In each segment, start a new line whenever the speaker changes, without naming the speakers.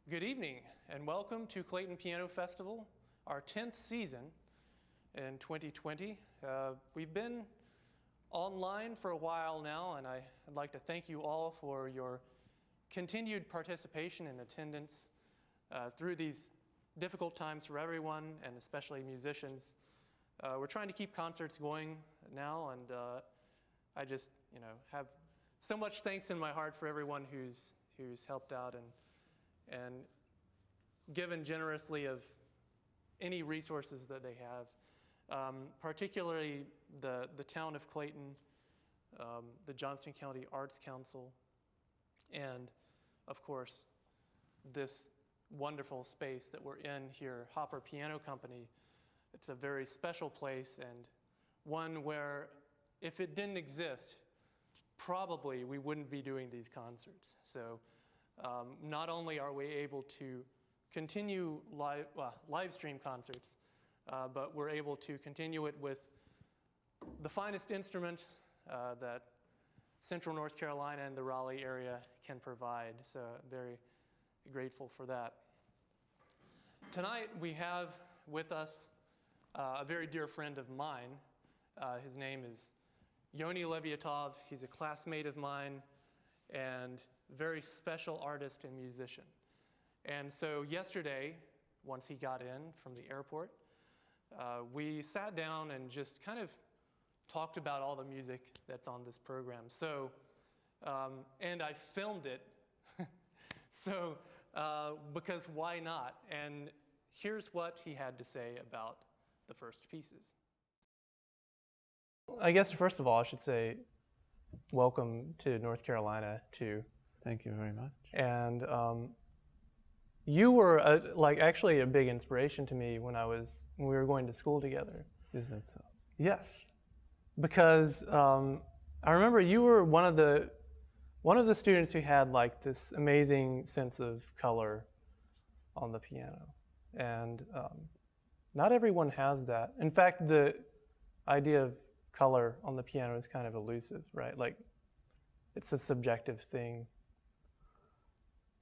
Good evening and welcome to Clayton Piano Festival, our 10th season in 2020. We've been online for a while now, and I'd like to thank you all for your continued participation and attendance through these difficult times for everyone, and especially musicians. We're trying to keep concerts going now, and I just have so much thanks in my heart for everyone who's helped out and given generously of any resources that they have, particularly the town of Clayton, the Johnston County Arts Council, and of course this wonderful space that we're in here, Hopper Piano Company. It's a very special place, and one where if it didn't exist, probably we wouldn't be doing these concerts. So not only are we able to continue live stream concerts, but we're able to continue it with the finest instruments that Central North Carolina and the Raleigh area can provide. So I'm very grateful for that. Tonight we have with us a very dear friend of mine. His name is Yoni Levyatov. He's a classmate of mine and very special artist and musician. And so yesterday, once he got in from the airport, we sat down and just kind of talked about all the music that's on this program. So, and I filmed it, so because why not? And here's what he had to say about the first pieces. I guess first of all, I should say welcome to North Carolina too.
Thank you very much.
And you were actually a big inspiration to me when we were going to school together.
Is that so?
Yes, because I remember you were one of the students who had like this amazing sense of color on the piano, and not everyone has that. In fact, the idea of color on the piano is kind of elusive, right? Like, it's a subjective thing,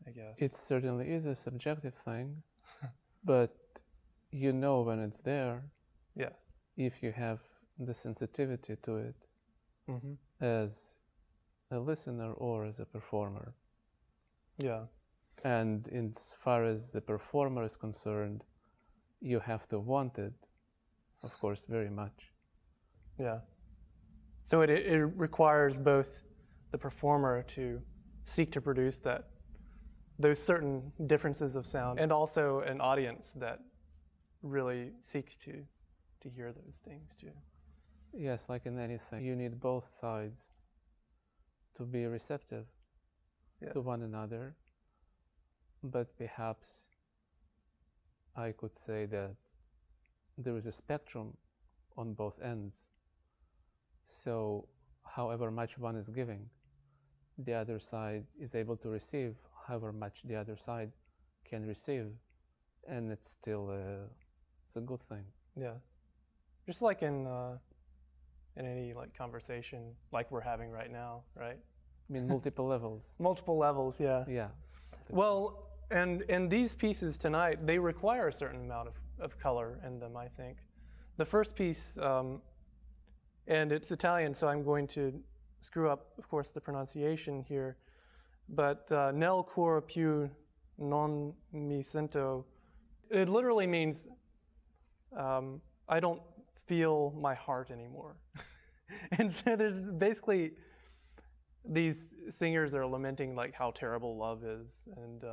I guess.
It certainly is a subjective thing, but you know when it's there.
Yeah.
If you have the sensitivity to it,
mm-hmm.
as a listener or as a performer.
Yeah.
And as far as the performer is concerned, you have to want it, of course, very much.
Yeah. So it requires both the performer to seek to produce those certain differences of sound, and also an audience that really seeks to hear those things too.
Yes, like in anything, you need both sides to be receptive to one another, but perhaps I could say that there is a spectrum on both ends. So however much one is giving, the other side is able to receive however much the other side can receive, and it's still it's a good thing.
Yeah, just like in any like conversation like we're having right now, right?
I mean, multiple levels.
Multiple levels, yeah.
Yeah.
Well, and these pieces tonight, they require a certain amount of color in them, I think. The first piece, and it's Italian, so I'm going to screw up, of course, the pronunciation here, but nel cuore più non mi sento. It literally means I don't feel my heart anymore. And so there's basically these singers are lamenting like how terrible love is, and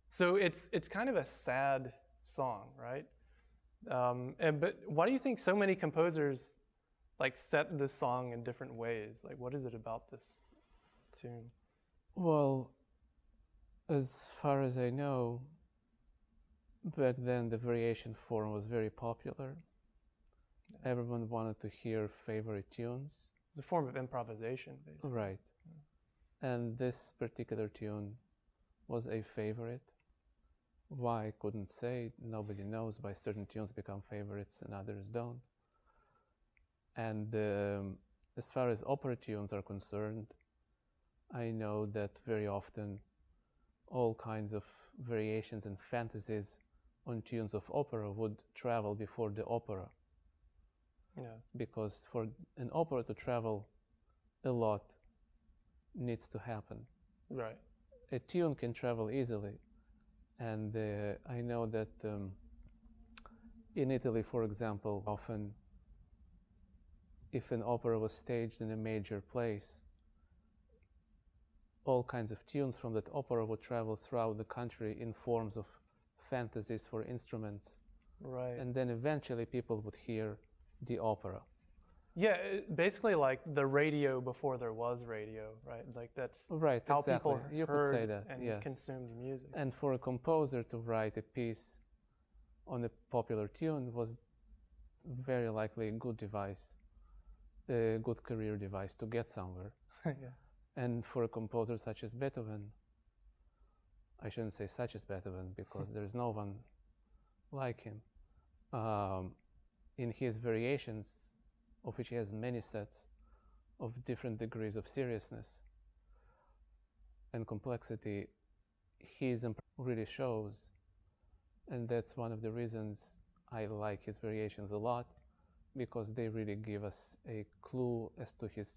so it's kind of a sad song, right? But why do you think so many composers like set this song in different ways? Like, what is it about this tune?
Well, as far as I know, back then the variation form was very popular. Everyone wanted to hear favorite tunes.
It's a form of improvisation, basically.
Right. And this particular tune was a favorite. Why I couldn't say, nobody knows why certain tunes become favorites and others don't. And as far as opera tunes are concerned, I know that very often all kinds of variations and fantasies on tunes of opera would travel before the opera.
Yeah.
Because for an opera to travel, a lot needs to happen.
Right.
A tune can travel easily. And I know that in Italy, for example, often if an opera was staged in a major place, all kinds of tunes from that opera would travel throughout the country in forms of fantasies for instruments.
Right.
And then eventually people would hear the opera.
Yeah, basically like the radio before there was radio, right? Like that's
right,
how
exactly.
people
you
heard
could say that,
and
yes.
consumed music.
And for a composer to write a piece on a popular tune was very likely a good device, a good career device to get somewhere.
Yeah.
And for a composer such as Beethoven, I shouldn't say such as Beethoven because there's no one like him. In his variations, of which he has many sets of different degrees of seriousness and complexity, his really shows. And that's one of the reasons I like his variations a lot, because they really give us a clue as to his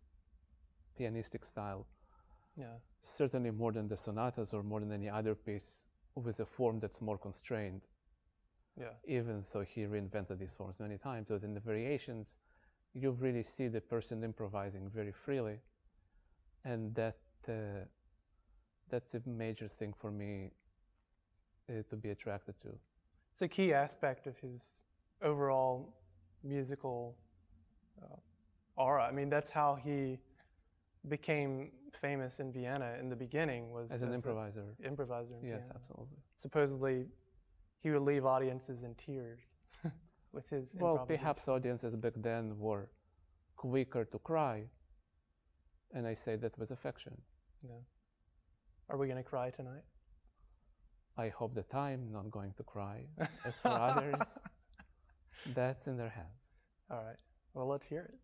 pianistic style.
Yeah.
Certainly more than the sonatas or more than any other piece with a form that's more constrained.
Yeah.
Even though he reinvented these forms many times, but in the variations, you really see the person improvising very freely. And that's a major thing for me to be attracted to.
It's a key aspect of his overall musical aura. I mean, that's how he became famous in Vienna in the beginning, was
as an improviser.
Improviser in
yes,
piano.
Absolutely.
Supposedly, he would leave audiences in tears with his
well, perhaps audiences back then were quicker to cry, and I say that with affection.
Yeah. Are we going to cry tonight?
I hope that I'm not going to cry. As for others, that's in their hands.
All right. Well, let's hear it.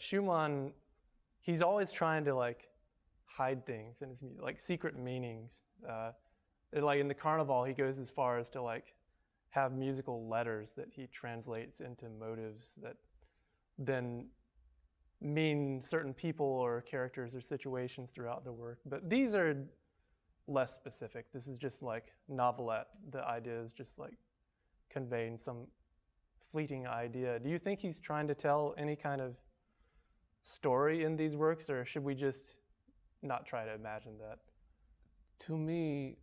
Schumann, he's always trying to like hide things in his music, like secret meanings. Like in the Carnival, he goes as far as to like have musical letters that he translates into motives that then mean certain people or characters or situations throughout the work. But these are less specific. This is just like Novelette. The idea is just like conveying some fleeting idea. Do you think he's trying to tell any kind of story in these works, or should we just not try to imagine that?
To me,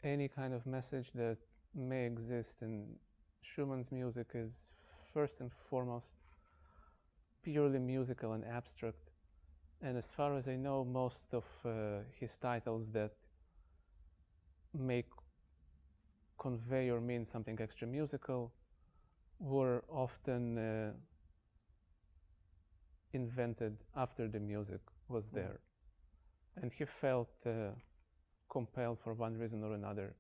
any kind of message that may exist in Schumann's music is first and foremost purely musical and abstract. And as far as I know, most of his titles that may convey or mean something extra musical were often invented after the music was there. And he felt compelled for one reason or another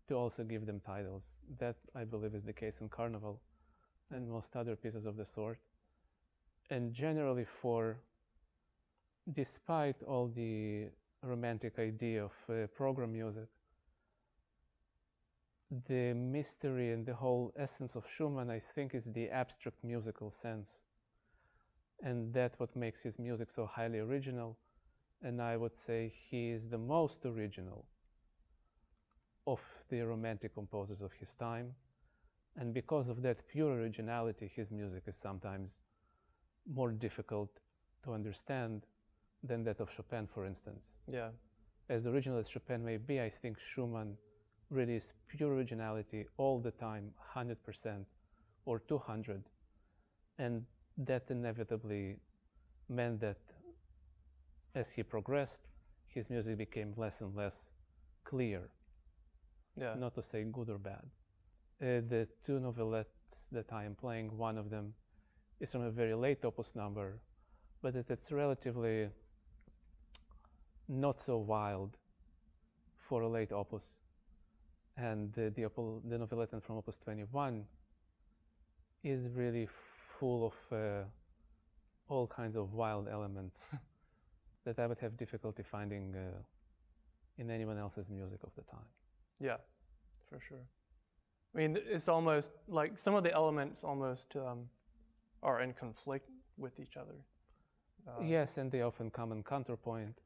to also give them titles. That, I believe, is the case in Carnival and most other pieces of the sort. And generally despite all the romantic idea of program music, the mystery and the whole essence of Schumann, I think, is the abstract musical sense. And that's what makes his music so highly original. And I would say he is the most original of the romantic composers of his time. And because of that pure originality, his music is sometimes more difficult to understand than that of Chopin, for instance.
Yeah.
As original as Chopin may be, I think Schumann really is pure originality all the time, 100% or 200. And that inevitably meant that as he progressed, his music became less and less clear.
Yeah.
Not to say good or bad. The two novelettes that I am playing, one of them is from a very late opus number, but it's relatively not so wild for a late opus. And the novelette from opus 21 is really full of all kinds of wild elements that I would have difficulty finding in anyone else's music of the time.
Yeah, for sure. I mean, it's almost like some of the elements almost are in conflict with each other.
Yes, and they often come in counterpoint,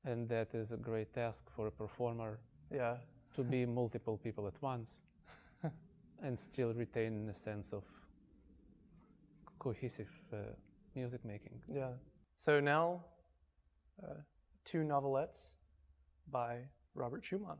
and that is a great task for a performer.
Yeah.
To be multiple people at once and still retain a sense of cohesive music making.
Yeah. So now, two novelettes by Robert Schumann.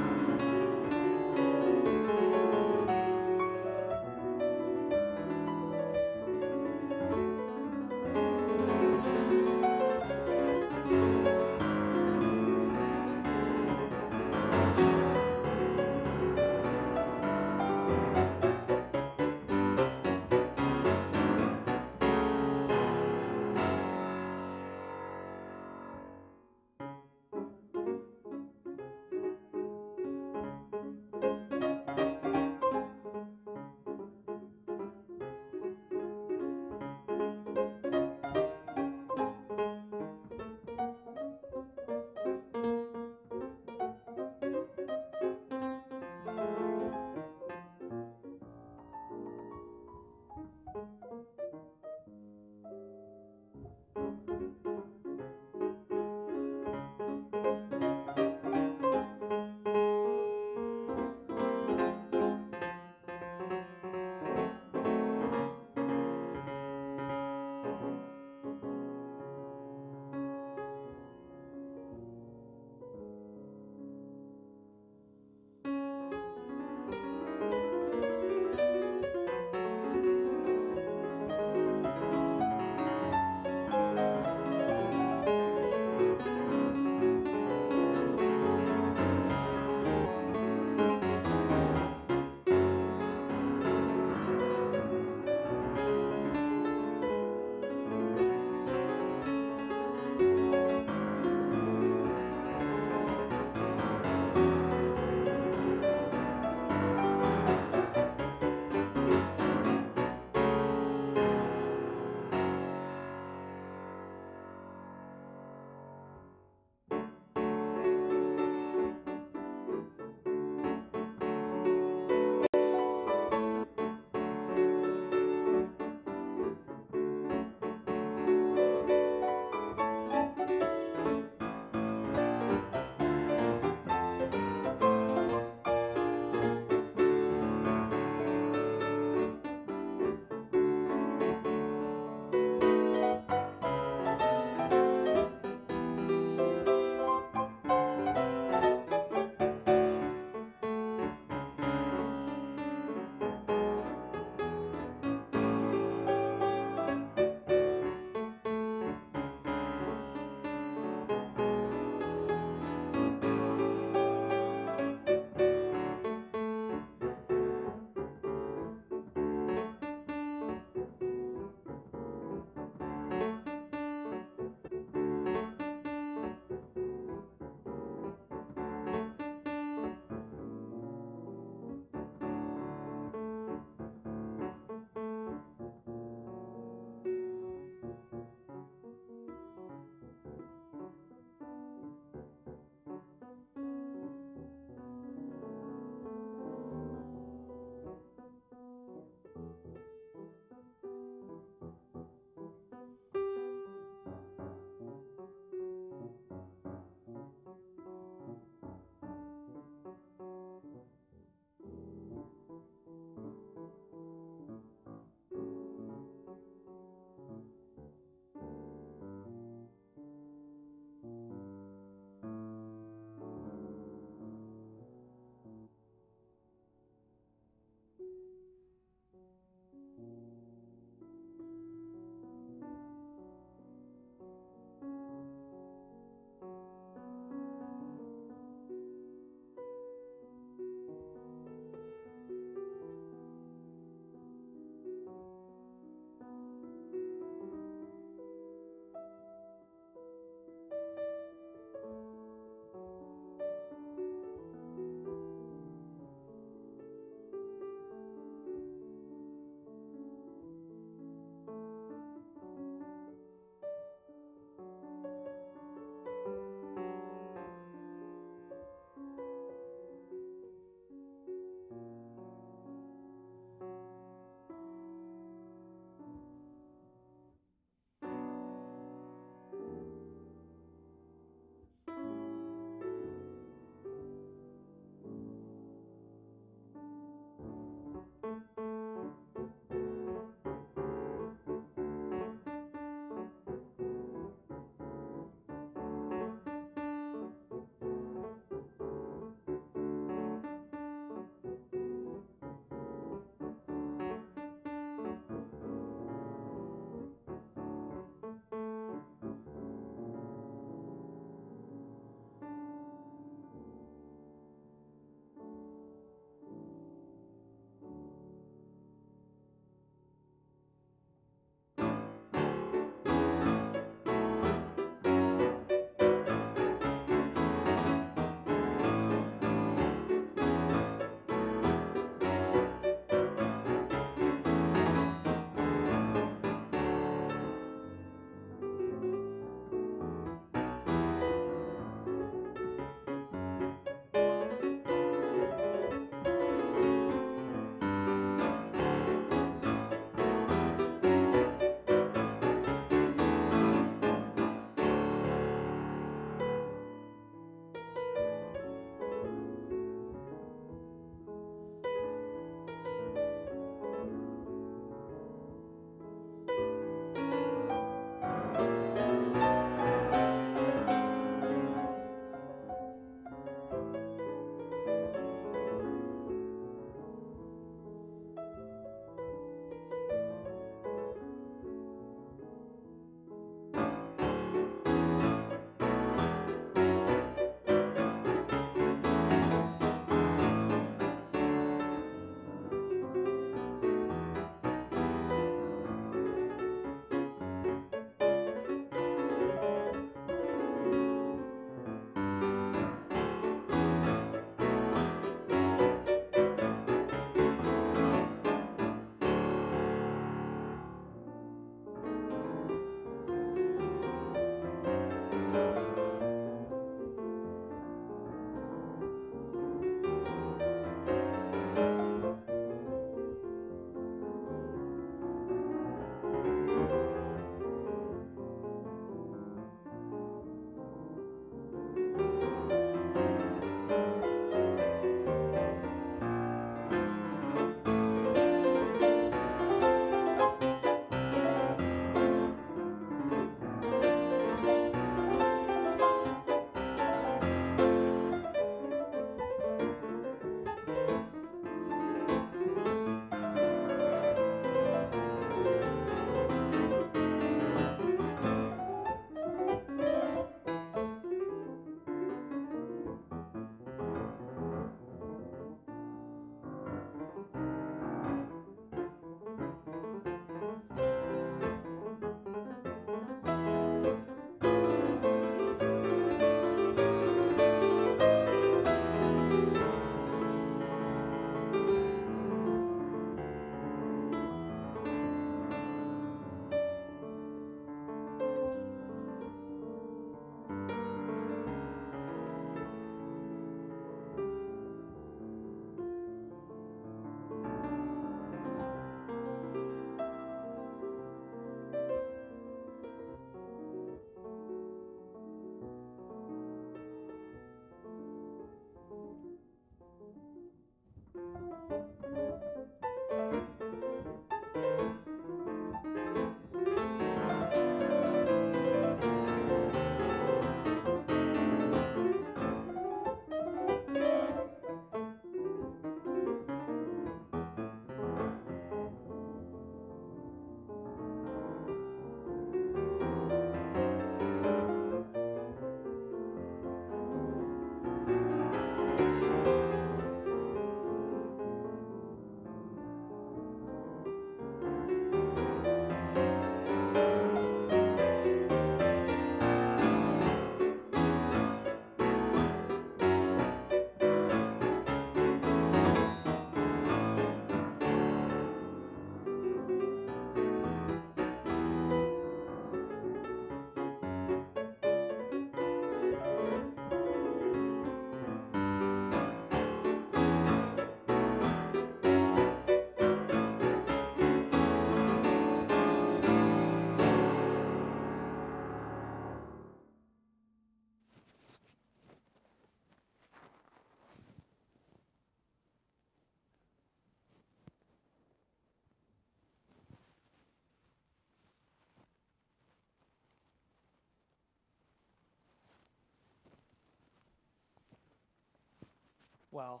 Wow,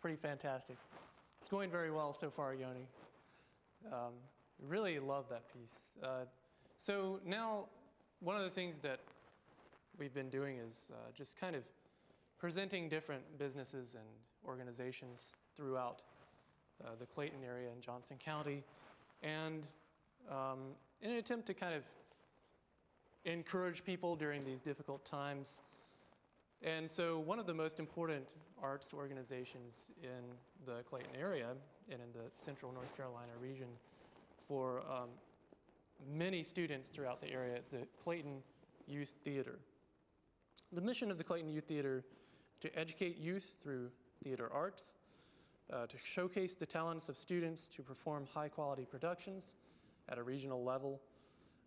pretty fantastic. It's going very well so far, Yoni. Really love that piece. So now, one of the things that we've been doing is just kind of presenting different businesses and organizations throughout the Clayton area and Johnston County, and in an attempt to kind of encourage people during these difficult times. And so one of the most important arts organizations in the Clayton area and in the central North Carolina region for many students throughout the area is the Clayton Youth Theater. The mission of the Clayton Youth Theater is to educate youth through theater arts, to showcase the talents of students to perform high-quality productions at a regional level,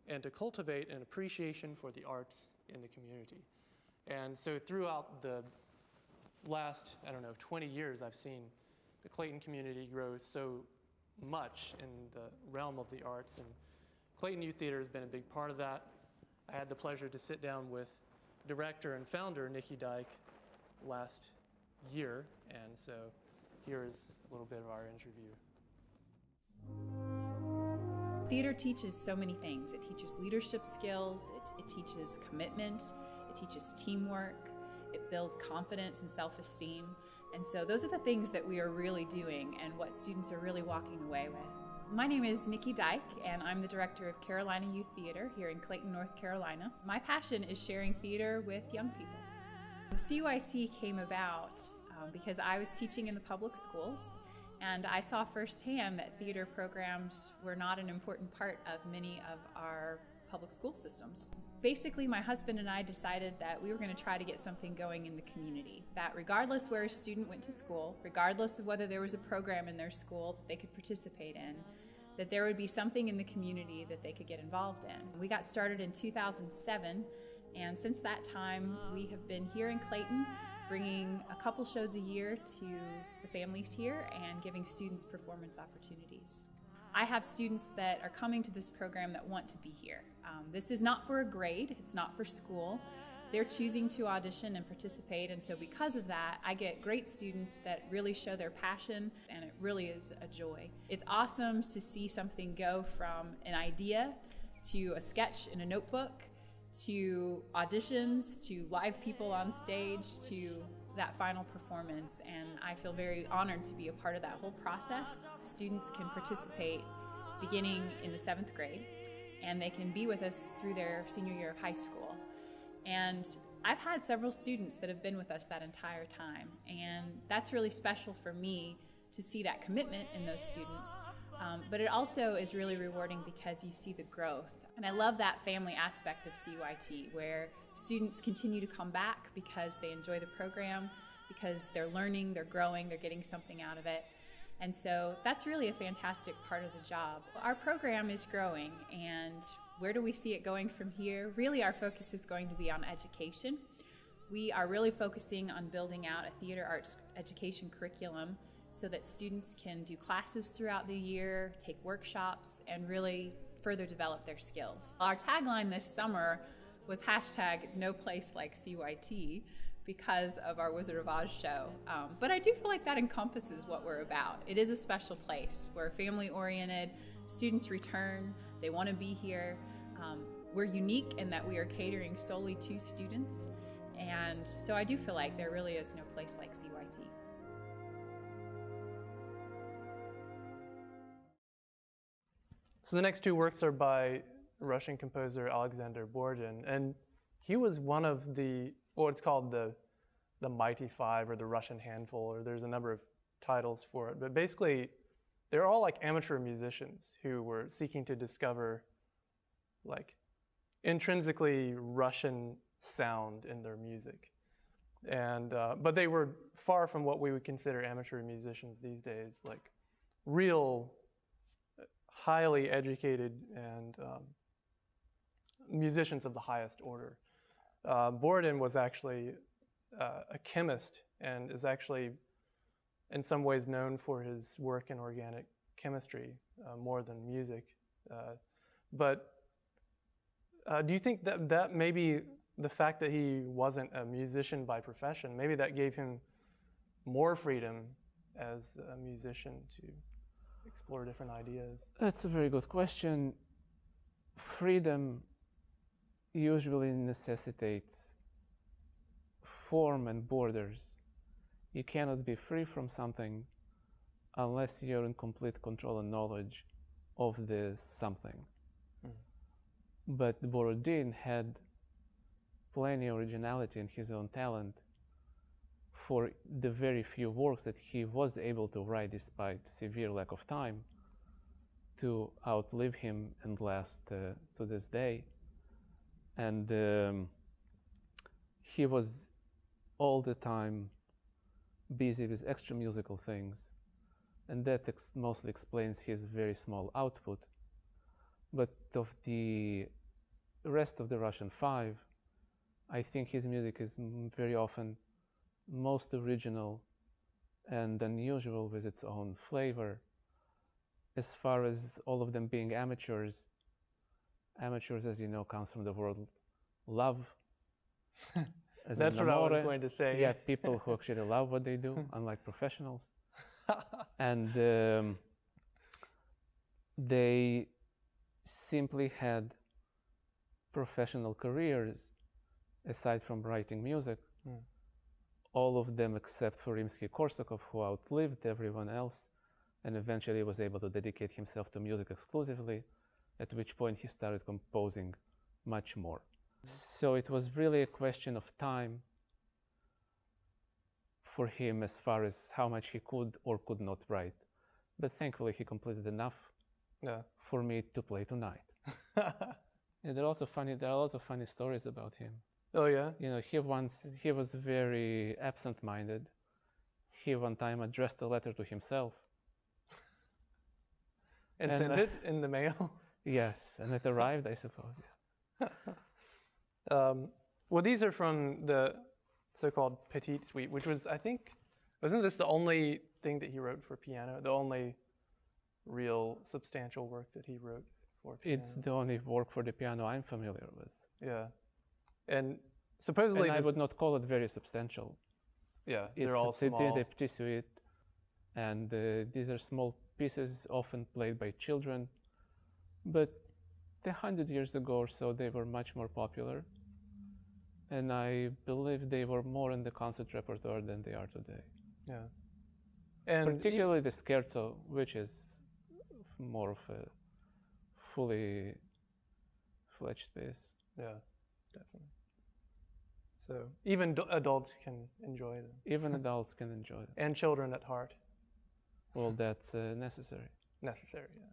and to cultivate an appreciation for the arts in the community. And so throughout the last, 20 years, I've seen the Clayton community grow so much in the realm of the arts, and Clayton Youth Theater has been a big part of that. I had the pleasure to sit down with director and founder Nikki Dyke last year, and so here is a little bit of our interview.
Theater teaches so many things. It teaches leadership skills, it teaches commitment, it teaches teamwork, it builds confidence and self-esteem. And so those are the things that we are really doing and what students are really walking away with. My name is Nikki Dyke, and I'm the director of Carolina Youth Theater here in Clayton, North Carolina. My passion is sharing theater with young people. CYT came about because I was teaching in the public schools, and I saw firsthand that theater programs were not an important part of many of our public school systems. Basically, my husband and I decided that we were going to try to get something going in the community, that regardless where a student went to school, regardless of whether there was a program in their school that they could participate in, that there would be something in the community that they could get involved in. We got started in 2007, and since that time, we have been here in Clayton, bringing a couple shows a year to the families here and giving students performance opportunities. I have students that are coming to this program that want to be here. This is not for a grade, it's not for school. They're choosing to audition and participate, and so because of that, I get great students that really show their passion, and it really is a joy. It's awesome to see something go from an idea to a sketch in a notebook, to auditions, to live people on stage, to that final performance, and I feel very honored to be a part of that whole process. Students can participate beginning in the 7th grade, and they can be with us through their senior year of high school. And I've had several students that have been with us that entire time, and that's really special for me to see that commitment in those students. But it also is really rewarding because you see the growth. And I love that family aspect of CYT, where students continue to come back because they enjoy the program, because they're learning, they're growing, they're getting something out of it. And so that's really a fantastic part of the job. Our program is growing, and where do we see it going from here? Really, our focus is going to be on education. We are really focusing on building out a theater arts education curriculum so that students can do classes throughout the year, take workshops, and really further develop their skills. Our tagline this summer was hashtag no place like CYT because of our Wizard of Oz show. But I do feel like that encompasses what we're about. It is a special place. We're family-oriented, students return, they want to be here. We're unique in that we are catering solely to students. And so I do feel like there really is no place like CYT.
So the next two works are by Russian composer Alexander Borodin, and he was one of the, what's called the Mighty Five or the Russian Handful, or there's a number of titles for it. But basically, they're all like amateur musicians who were seeking to discover like intrinsically Russian sound in their music. And but they were far from what we would consider amateur musicians these days, like real highly educated and musicians of the highest order. Borodin was actually a chemist and is actually in some ways known for his work in organic chemistry more than music. But do you think that maybe the fact that he wasn't a musician by profession, maybe that gave him more freedom as a musician to explore different ideas?
That's a very good question. Freedom usually necessitates form and borders. You cannot be free from something unless you're in complete control and knowledge of this something. But Borodin had plenty of originality and his own talent for the very few works that he was able to write despite severe lack of time to outlive him and last to this day. And he was all the time busy with extra musical things, and that mostly explains his very small output. But of the rest of the Russian Five, I think his music is very often most original and unusual with its own flavor. As far as all of them being amateurs, as you know, comes from the word love.
That's what I was going to say.
Yeah, people who actually love what they do, unlike professionals. And they simply had professional careers aside from writing music. All of them except for Rimsky-Korsakov, who outlived everyone else and eventually was able to dedicate himself to music exclusively, at which point he started composing much more. So it was really a question of time for him as far as how much he could or could not write. But thankfully he completed enough for me to play tonight. And there are a lot of funny stories about him.
Oh yeah?
You know, he was very absent-minded. He one time addressed a letter to himself.
And sent it in the mail?
Yes, and it arrived, I suppose.
Well, these are from the so-called Petite Suite, which was, I think, wasn't this the only thing that he wrote for piano? The only real substantial work that he wrote for piano?
It's the only work for the piano I'm familiar with.
Yeah. And supposedly...
And I would not call it very substantial.
Yeah, they're all small.
It's in the Petite Suite, and these are small pieces often played by children. But 100 years ago or so, they were much more popular. And I believe they were more in the concert repertoire than they are today.
Yeah. And
particularly the Scherzo, which is more of a fully fledged piece.
Yeah, definitely. So even adults can enjoy them.
Even adults can enjoy them.
And children at heart.
Well, that's necessary.
Necessary, yeah.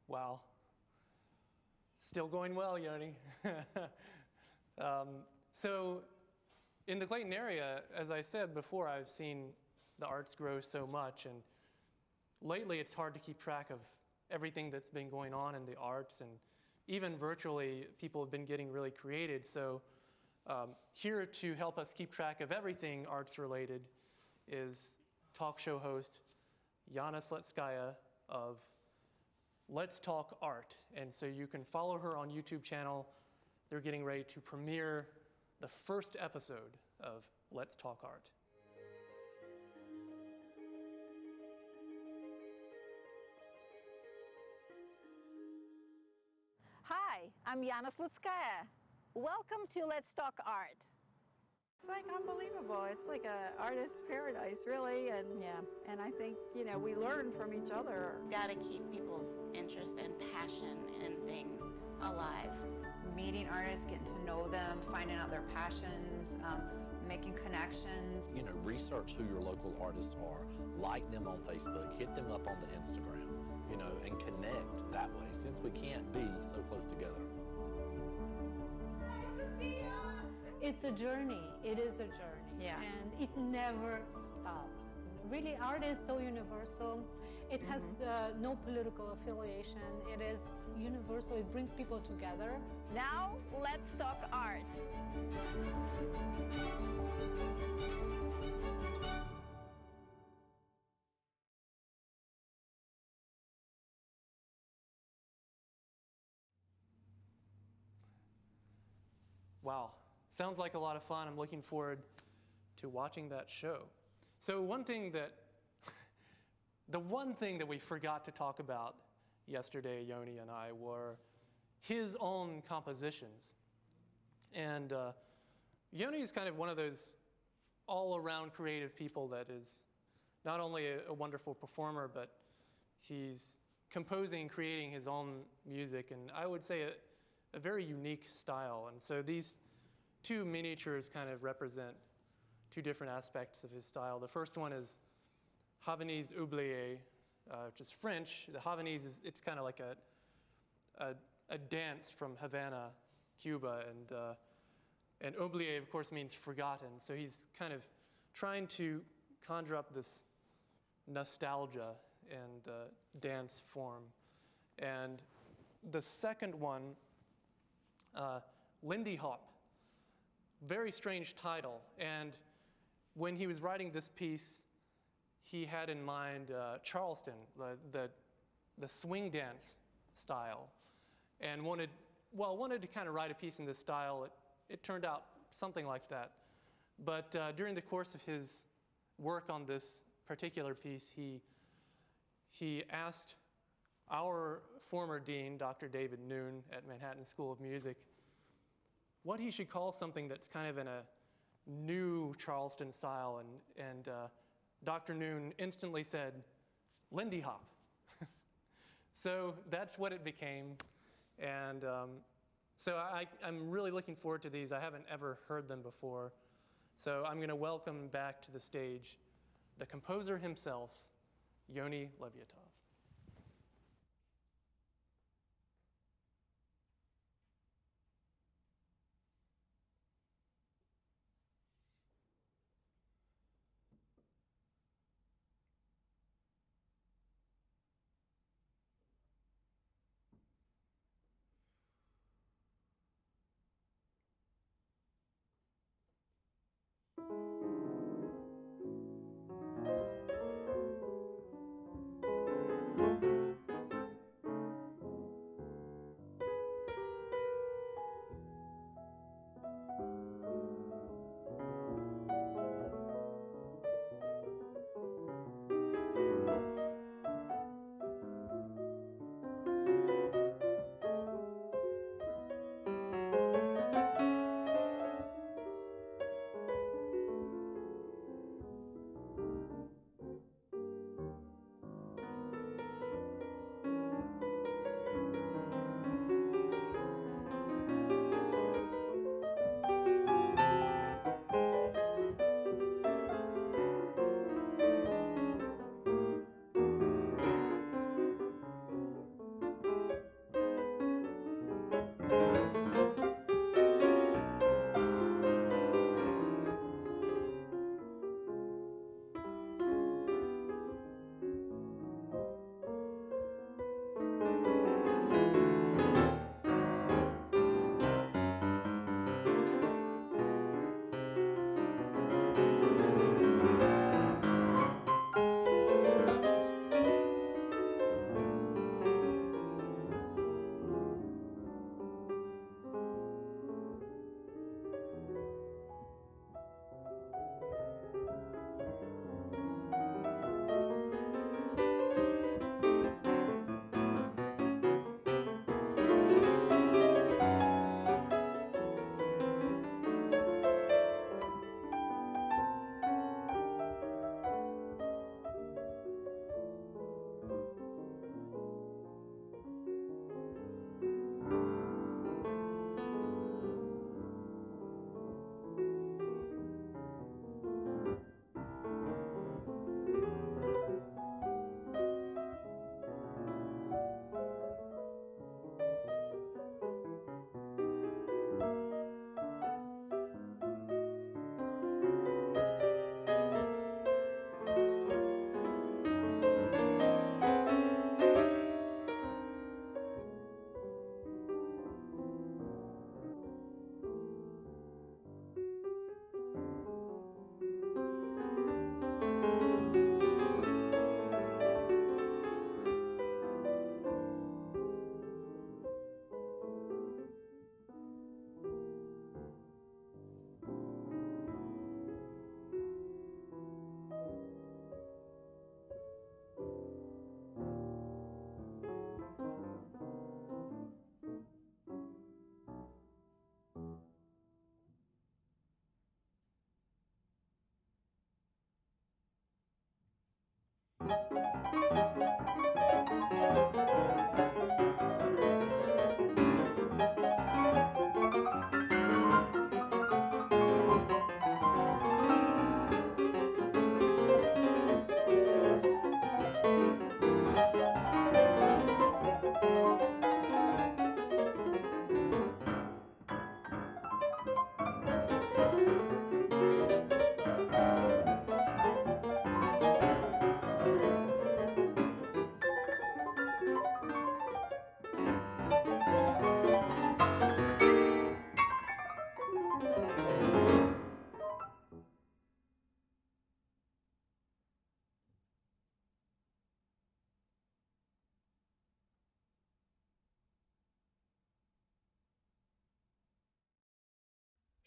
Wow. Still going well, Yoni. So in the Clayton area, as I said before, I've seen the arts grow so much, and lately it's hard to keep track of everything that's been going on in the arts, and even virtually people have been getting really creative. So here to help us keep track of everything arts related is talk show host Yana Sletskaya of Let's Talk Art. And so you can follow her on YouTube channel. They're getting ready to premiere the first episode of Let's Talk Art.
Hi, I'm Yana Sletskaya. Welcome to Let's Talk Art.
It's like unbelievable. It's like an artist's paradise, really, and and I think, you know, we learn from each other.
Got to keep people's interest and passion in things alive.
Meeting artists, getting to know them, finding out their passions, making connections.
You know, research who your local artists are, like them on Facebook, hit them up on the Instagram, you know, and connect that way, since we can't be so close together.
It's a journey. It is a journey.
Yeah.
And it never stops. Really, art is so universal. It has no political affiliation. It is universal. It brings people together.
Now, let's talk art.
Wow, sounds like a lot of fun. I'm looking forward to watching that show. So the one thing that we forgot to talk about yesterday, Yoni and I, were his own compositions. And Yoni is kind of one of those all-around creative people that is not only a wonderful performer, but he's composing, creating his own music, and I would say a very unique style. And so these two miniatures kind of represent two different aspects of his style. The first one is Havanaise Oubliee, which is French. The Havanaise it's kind of like a dance from Havana, Cuba, and Oubliee, of course, means forgotten. So he's kind of trying to conjure up this nostalgia and dance form. And the second one, Lindy Hop, very strange title. And when he was writing this piece, he had in mind Charleston, the swing dance style, and wanted to kind of write a piece in this style. It turned out something like that. But during the course of his work on this particular piece, he asked our former dean, Dr. David Noon at Manhattan School of Music, what he should call something that's kind of in a new Charleston style, and Dr. Noon instantly said, Lindy Hop. So that's what it became, and so I'm really looking forward to these. I haven't ever heard them before, so I'm going to welcome back to the stage the composer himself, Yoni Levyatov.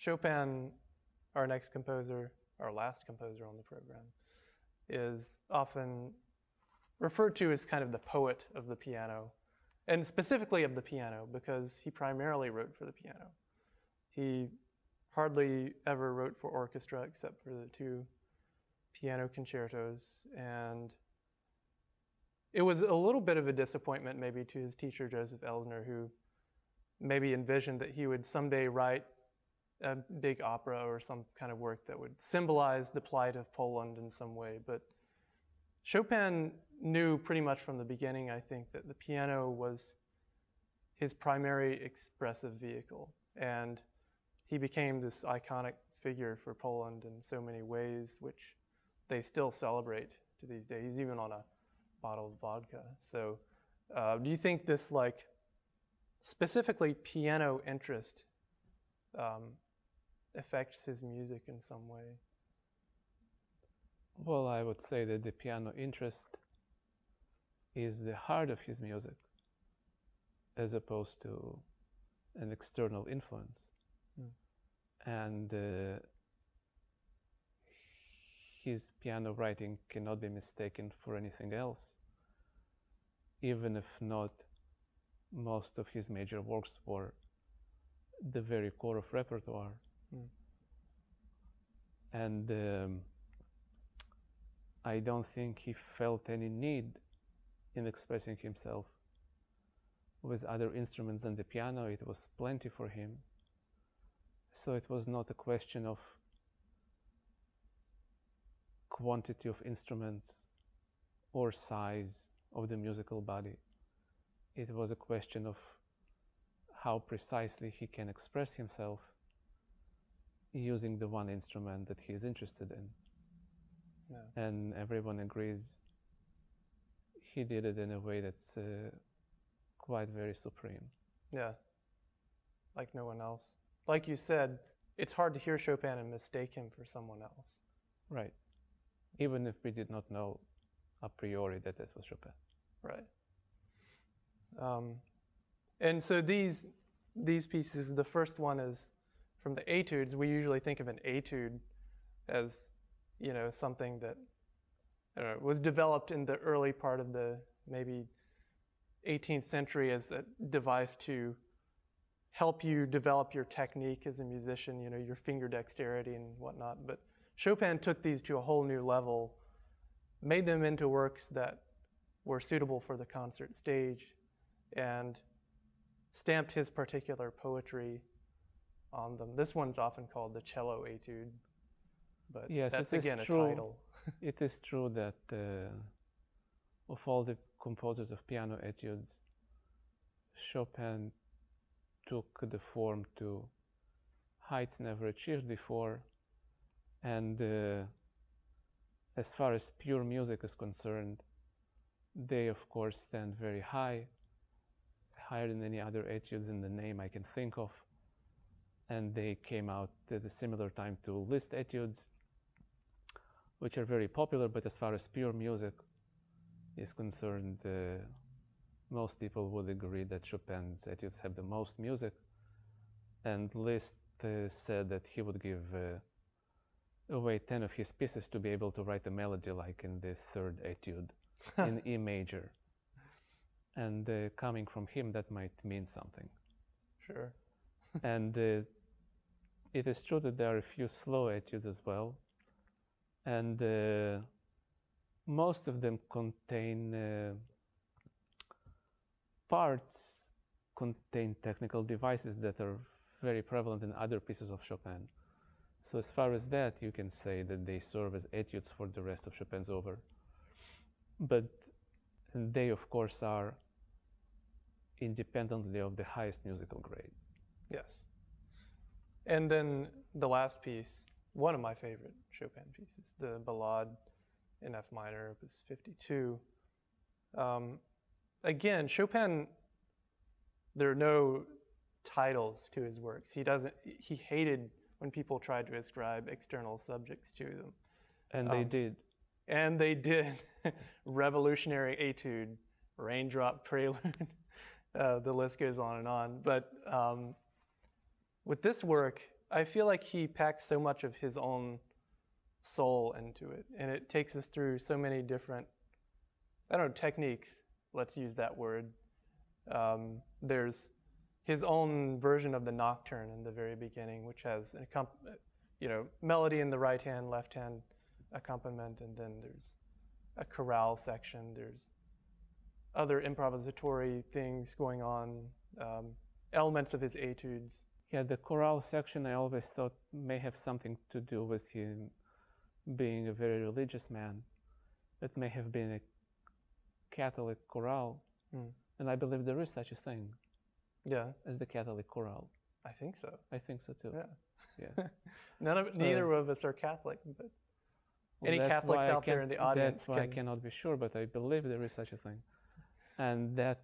Chopin, our next composer, our last composer on the program, is often referred to as kind of the poet of the piano, and specifically of the piano because he primarily wrote for the piano. He hardly ever wrote for orchestra except for the 2 piano concertos, and it was a little bit of a disappointment maybe to his teacher Joseph Elsner, who maybe envisioned that he would someday write a big opera or some kind of work that would symbolize the plight of Poland in some way. But Chopin knew pretty much from the beginning, I think, that the piano was his primary expressive vehicle. And he became this iconic figure for Poland in so many ways, which they still celebrate to these days. He's even on a bottle of vodka. So do you think this, like, specifically piano interest affects his music in some way?
Well, I would say that the piano interest is the heart of his music, as opposed to an external influence. And his piano writing cannot be mistaken for anything else, even if not most of his major works were the very core of repertoire. And I don't think he felt any need in expressing himself with other instruments than the piano. It was plenty for him. So it was not a question of quantity of instruments or size of the musical body. It was a question of how precisely he can express himself using the one instrument that he is interested in. Yeah. And everyone agrees he did it in a way that's quite very supreme.
Yeah, like no one else. Like you said, it's hard to hear Chopin and mistake him for someone else.
Right. Even if we did not know a priori that this was Chopin.
Right. And so these pieces, the first one is from the Etudes. We usually think of an etude as, you know, something that was developed in the early part of the maybe 18th century as a device to help you develop your technique as a musician, you know, your finger dexterity and whatnot. But Chopin took these to a whole new level, made them into works that were suitable for the concert stage, and stamped his particular poetry on them. This one's often called the Cello Etude, but
yes,
that's
it is
again
true.
A title.
It is true that of all the composers of piano etudes, Chopin took the form to heights never achieved before, and as far as pure music is concerned, they of course stand very high, higher than any other etudes in the name I can think of, and they came out at a similar time to Liszt etudes, which are very popular, but as far as pure music is concerned, most people would agree that Chopin's etudes have the most music, and Liszt said that he would give away 10 of his pieces to be able to write a melody like in the third etude in E major. And coming from him, that might mean something.
Sure.
And it is true that there are a few slow etudes as well, and most of them contain parts, contain technical devices that are very prevalent in other pieces of Chopin. So as far as that, you can say that they serve as etudes for the rest of Chopin's oeuvre. But they, of course, are independently of the highest musical grade.
Yes. And then the last piece, one of my favorite Chopin pieces, the Ballade in F minor, opus 52. Again, Chopin, there are no titles to his works. He hated when people tried to ascribe external subjects to them.
And they did.
And they did. Revolutionary Etude, Raindrop Prelude, the list goes on and on. But with this work, I feel like he packs so much of his own soul into it, and it takes us through so many different, I don't know, techniques. Let's use that word. There's his own version of the nocturne in the very beginning, which has melody in the right hand, left hand accompaniment, and then there's a chorale section. There's other improvisatory things going on, elements of his etudes.
Yeah, the chorale section I always thought may have something to do with him being a very religious man. It may have been a Catholic chorale, and I believe there is such a thing.
Yeah,
as the Catholic chorale.
I think so.
I think so too.
Yeah.
Yeah.
Neither of us are Catholic, but any Catholics out there in the audience?
That's why I cannot be sure, but I believe there is such a thing, and that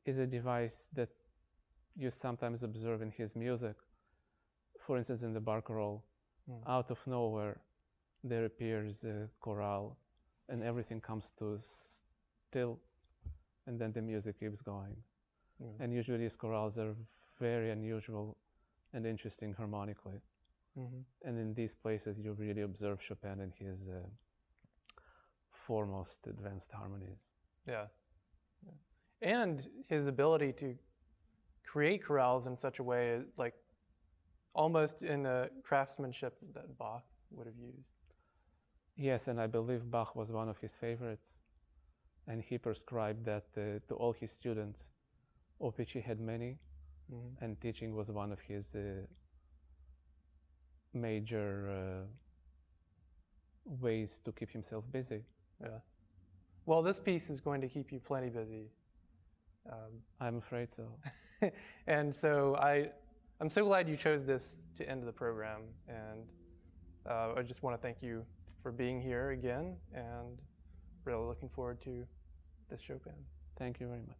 is a device that you sometimes observe in his music. For instance, in the bar chorale, out of nowhere, there appears a chorale, and everything comes to still, and then the music keeps going. And usually these chorales are very unusual and interesting harmonically. And in these places, you really observe Chopin in his foremost advanced harmonies.
Yeah. And his ability to create chorales in such a way, like almost in the craftsmanship that Bach would have used.
Yes, and I believe Bach was one of his favorites. And he prescribed that to all his students, of which he had many, and teaching was one of his major ways to keep himself busy.
Yeah. Well, this piece is going to keep you plenty busy.
I'm afraid so.
And so I'm so glad you chose this to end the program, and I just want to thank you for being here again, and really looking forward to this Chopin.
Thank you very much.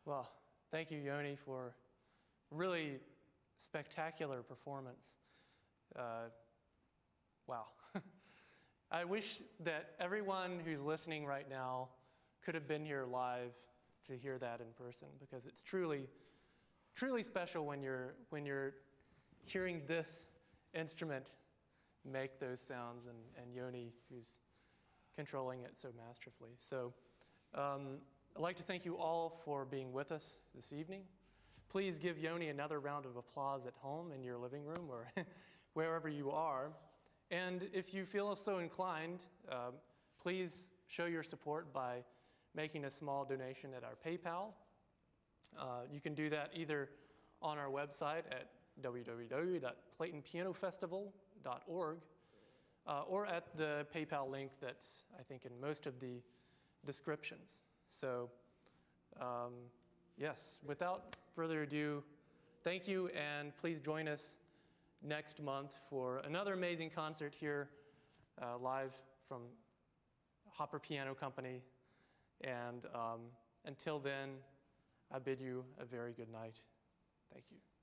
Well, thank you, Yoni, for really spectacular performance. Wow. I wish that everyone who's listening right now could have been here live to hear that in person, because it's truly, truly special when you're hearing this instrument make those sounds, and Yoni, who's controlling it so masterfully. So I'd like to thank you all for being with us this evening. Please give Yoni another round of applause at home, in your living room, or wherever you are. And if you feel so inclined, please show your support by making a small donation at our PayPal. You can do that either on our website at www.claytonpianofestival.org or at the PayPal link that's, I think, in most of the descriptions. So yes, without further ado, thank you, and please join us next month for another amazing concert here live from Hopper Piano Company. And until then, I bid you a very good night. Thank you.